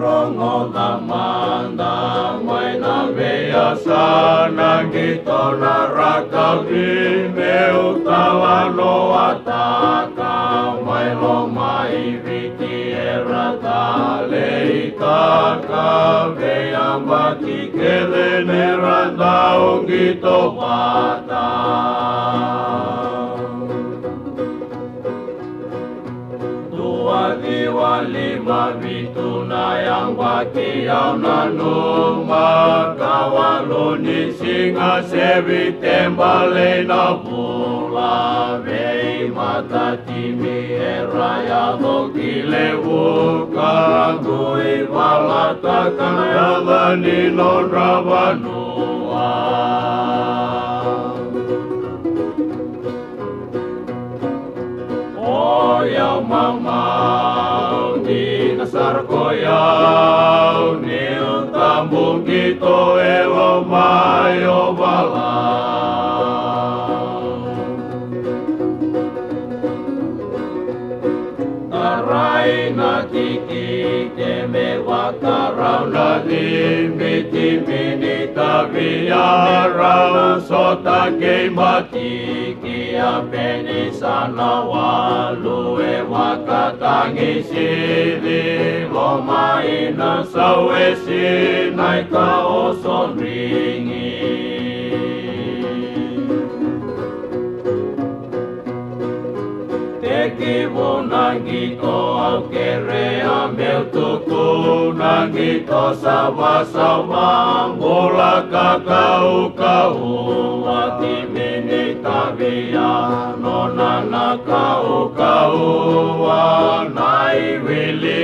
rongo tamanda mai na vea sana gito na rakavi meu talano ataka mai lo mai viti erata leika ka vea mati kele neranda ongito pata. Lima vituna yang bakiau nanuma kawaluni singa sevi tembale na pula vei mata timi eraya lokile wuka tui valata kanayala nino ravanua. Oh ya mama sarkoyau nil tambung gito elo mayo balau tarai na tiki teme wakarau na limbiti mini tabiarau sota kei mati kia peni sana walue wakatangi sili loma ina sawesi naika oson ringi teki nangito au kere amel tuku nangito sawa-sawa bola kakau kau wati mini tabia nonana kau nai wili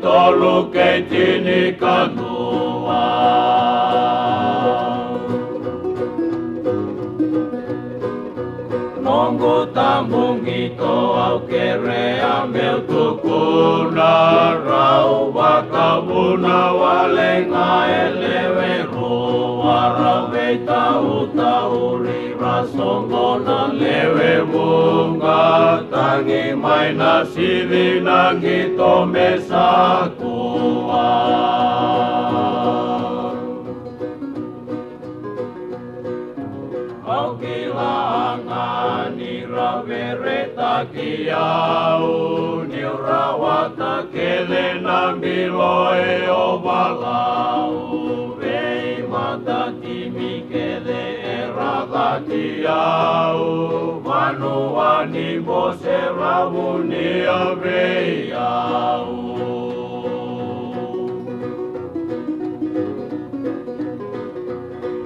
tolu keitini kadua. Nonggu tambung gito au kere amel tuku na rau wakabuna walenga elewe ruarawe tau rasongo na lewe bunga tangi mai na sili nangito mesatua. Au kilangan nira vereta kiau niurawata kele nambiloe o balau vei mata timi kele eraka kiau vanuani bose ravunia veiau.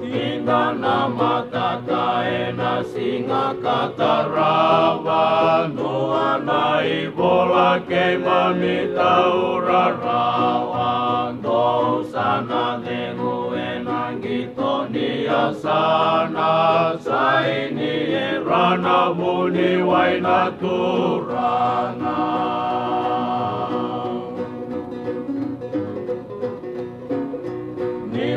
Indana mata kaena singa katarawa nuana ibola ke mamita urarawa dosana dengu enangito niasana saini erana muni waina turana.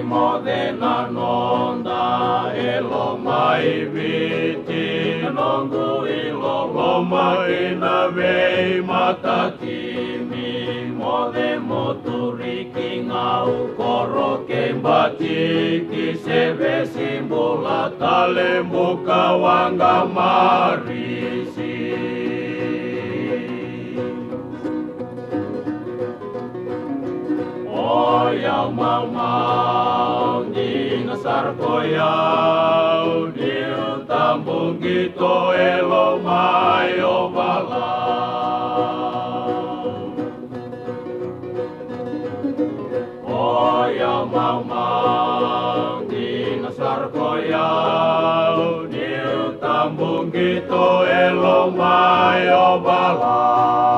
Modena nonda elo mai viti nongu ilo loma ina vei mata timi mode moturiki ngau koro kembatiki seve simbula tale muka wanga marisi. Oh ya mama di sarkoyau di tambung gito elo mayo balau. Oh ya mama di sarkoyau di tambung gito elo mayo balau.